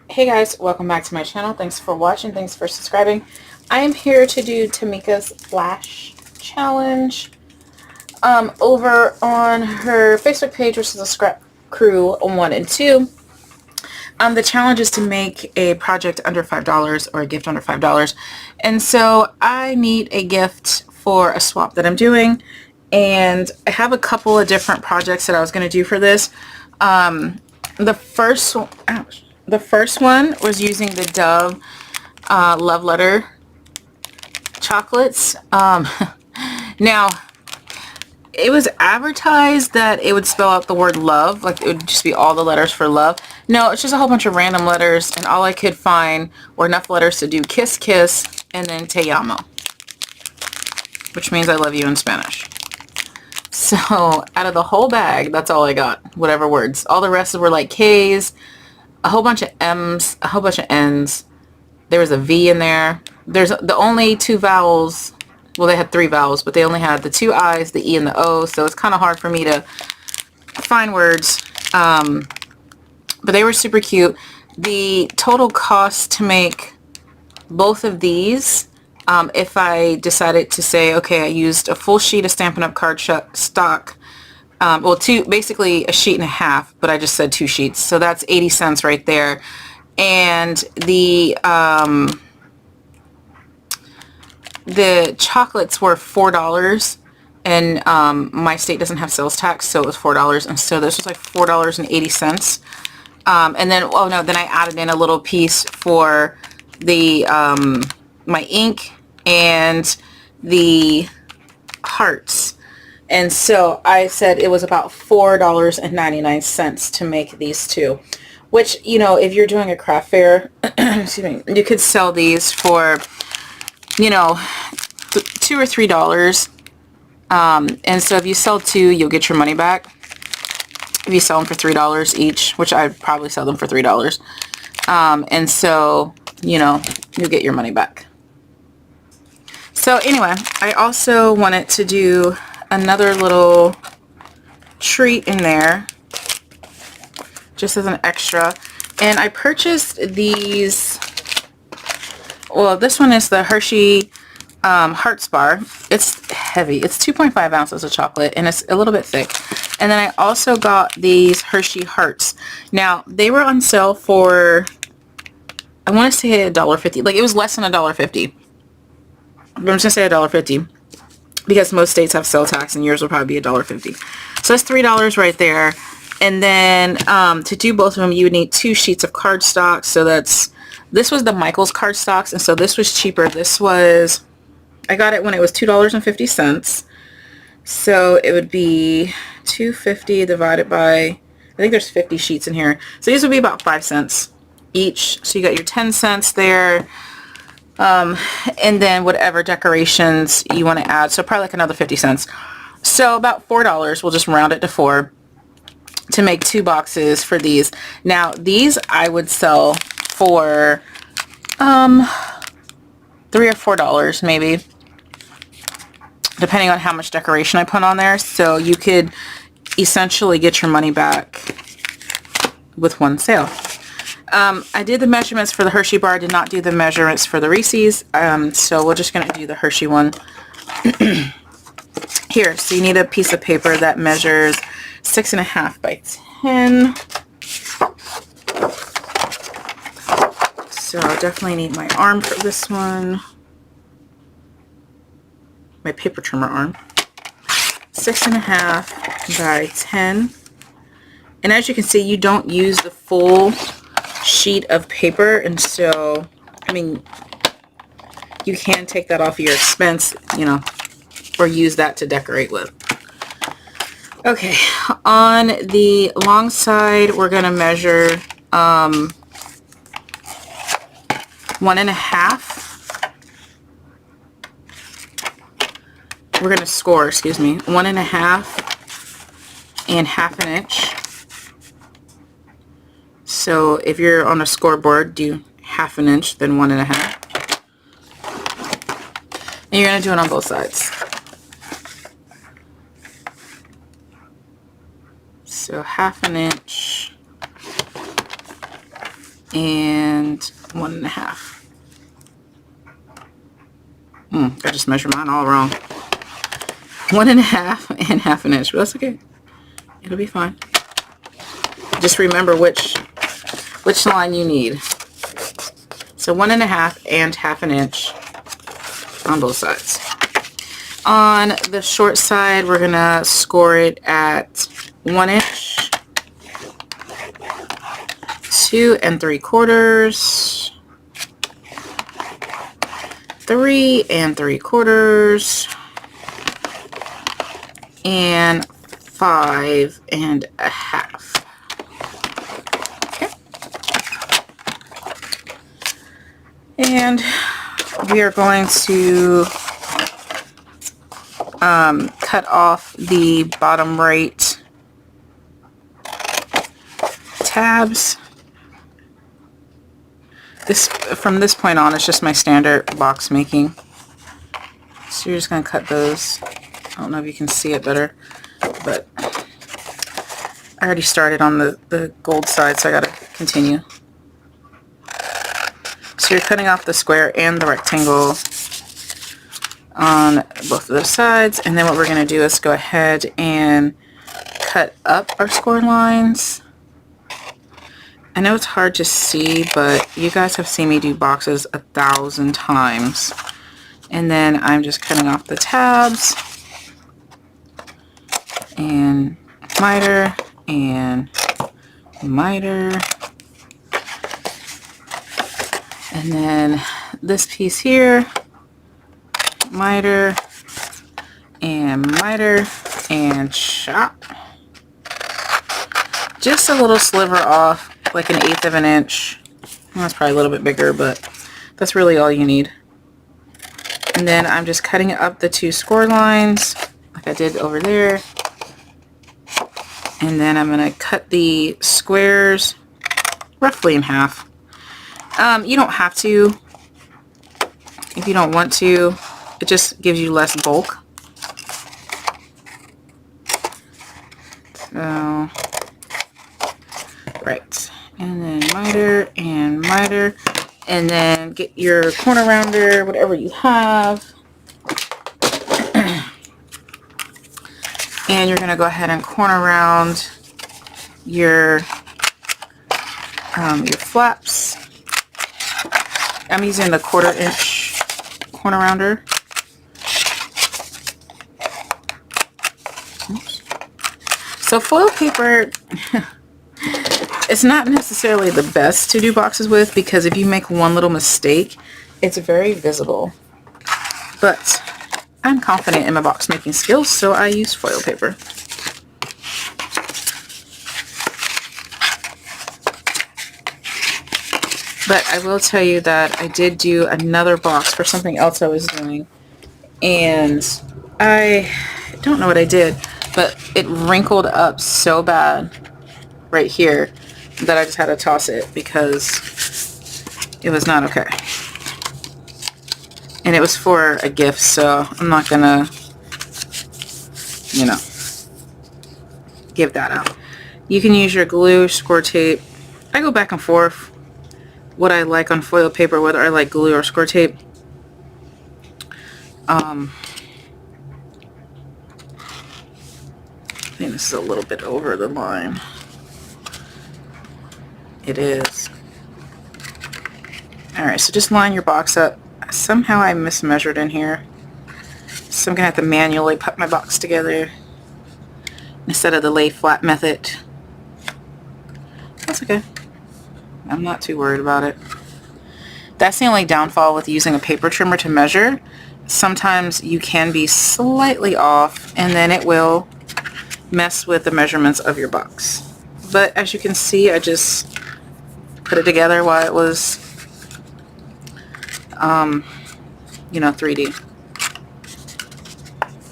Hey guys, welcome back to my channel. Thanks for watching. Thanks for subscribing. I am here to do Tamika's Flash Challenge over on her Facebook page, which is a Scrap Crew 1 and 2. The challenge is to make a project under $5 or a gift under $5. And so I need a gift for a swap that I'm doing. And I have a couple of different projects that I was going to do for this. The first one was using the Dove Love Letter chocolates. Now, it was advertised that it would spell out the word love, like it would just be all the letters for love. No, it's just a whole bunch of random letters, and all I could find were enough letters to do kiss, kiss, and then te amo, which means I love you in Spanish. So out of the whole bag, that's all I got, whatever words. All the rest were like K's, a whole bunch of M's, a whole bunch of N's. There was a V in there. There's the only two vowels. Well, they had three vowels, but they only had the two I's, the E, and the O. So it's kind of hard for me to find words. But they were super cute. The total cost to make both of these, if I decided to say, okay, I used a full sheet of Stampin' Up! Card stock. Well, basically a sheet and a half, but I just said 2 sheets. So that's 80 cents right there. And the chocolates were $4, and my state doesn't have sales tax, so it was $4, and so this was like $4.80. And then, oh no, then I added in a little piece for the my ink and the hearts. And so I said it was about $4.99 to make these two, which, you know, if you're doing a craft fair, excuse me, you could sell these for, you know, $2 or $3. And so if you sell 2, you'll get your money back. If you sell them for $3 each, which I'd probably sell them for $3. And so, you know, you'll get your money back. So anyway, I also wanted to do another little treat in there, just as an extra. And I purchased these. Well, this one is the Hershey Hearts bar. It's heavy. It's 2.5 ounces of chocolate, and it's a little bit thick. And then I also got these Hershey Hearts. Now, they were on sale for, I want to say $1.50. Like, it was less than $1.50. But I'm just going to say $1.50 because most states have sale tax, and yours will probably be $1.50. So that's $3 right there. And then to do both of them, you would need 2 sheets of cardstock. So this was the Michaels cardstocks, and so this was cheaper. This was, I got it when it was $2.50. So it would be $2.50 divided by, I think there's 50 sheets in here. So these would be about 5 cents each. So you got your 10 cents there. And then whatever decorations you want to add. So probably like another 50 cents. So about $4. We'll just round it to 4 to make 2 boxes for these. Now these I would sell for $3 or $4 maybe, depending on how much decoration I put on there. So you could essentially get your money back with one sale. I did the measurements for the Hershey bar. I did not do the measurements for the Reese's. So we're just going to do the Hershey one. Here, so you need a piece of paper that measures 6.5 by 10. So I'll definitely need my arm for this one. My paper trimmer arm. 6.5 by 10. And as you can see, you don't use the full sheet of paper, and so, I mean, you can take that off of your expense, you know, or use that to decorate with. Okay, on the long side, we're going to measure 1.5. We're going to score, excuse me, 1.5 and 1/2 inch. So if you're on a scoreboard, do 1/2 inch, then 1.5. And you're going to do it on both sides. So 1/2 inch and 1.5. I just measured mine all wrong. 1.5 and 1/2 inch, but that's okay. It'll be fine. Just remember which line you need. So 1.5 and 1/2 inch on both sides. On the short side, we're gonna score it at 1 inch, 2 3/4, 3 3/4, and 5 1/2. Okay. And we are going to cut off the bottom right tabs. From this point on, it's just my standard box making. So you're just going to cut those. I don't know if you can see it better, but I already started on the gold side, so I got to continue. So you're cutting off the square and the rectangle on both of those sides, and then what we're going to do is go ahead and cut up our score lines. I know it's hard to see, but you guys have seen me do boxes 1,000 times. And then I'm just cutting off the tabs and miter and miter. And then this piece here, miter and chop. Just a little sliver off, like 1/8 of an inch. Well, that's probably a little bit bigger, but that's really all you need. And then I'm just cutting up the 2 score lines like I did over there. And then I'm going to cut the squares roughly in half. You don't have to if you don't want to. It just gives you less bulk. So, right. And then miter, and then get your corner rounder, whatever you have. And you're going to go ahead and corner round your flaps. I'm using the 1/4 inch corner rounder. Oops. So foil paper, it's not necessarily the best to do boxes with, because if you make one little mistake, it's very visible. But I'm confident in my box making skills, so I use foil paper. But I will tell you that I did do another box for something else I was doing, and I don't know what I did, but it wrinkled up so bad right here that I just had to toss it because it was not okay. And it was for a gift, so I'm not gonna, you know, give that out. You can use your glue, score tape. I go back and forth what I like on foil paper, whether I like glue or score tape. I think this is a little bit over the line. It is. Alright, so just line your box up. Somehow I mismeasured in here, so I'm gonna have to manually put my box together instead of the lay flat method. That's okay. I'm not too worried about it. That's the only downfall with using a paper trimmer to measure. Sometimes you can be slightly off, and then it will mess with the measurements of your box. But as you can see, I just put it together while it was you know, 3D.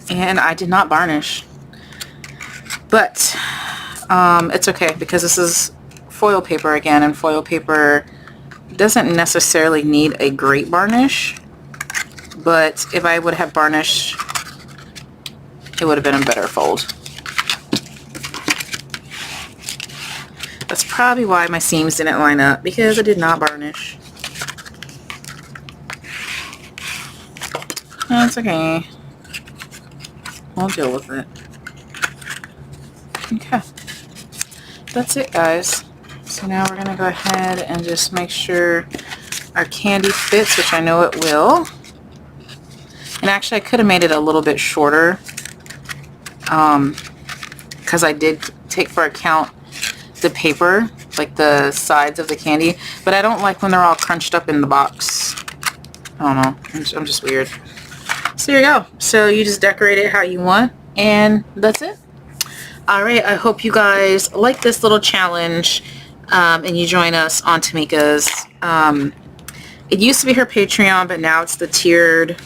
And I did not varnish. But it's okay, because this is foil paper again, and foil paper doesn't necessarily need a great varnish. But if I would have varnished, it would have been a better fold. That's probably why my seams didn't line up, because I did not varnish. That's okay. We'll deal with it. Okay. That's it, guys. So now we're going to go ahead and just make sure our candy fits, which I know it will. And actually, I could have made it a little bit shorter, because I did take for account the paper, like the sides of the candy, but I don't like when they're all crunched up in the box. I don't know. I'm just weird. So there you go. So you just decorate it how you want, and that's it. Alright, I hope you guys like this little challenge, and you join us on Tamika's. It used to be her Patreon, but now it's the tiered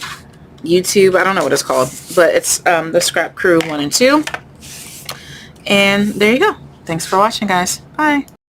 YouTube. I don't know what it's called, but it's the Scrap Crew 1 and 2. And there you go. Thanks for watching, guys. Bye.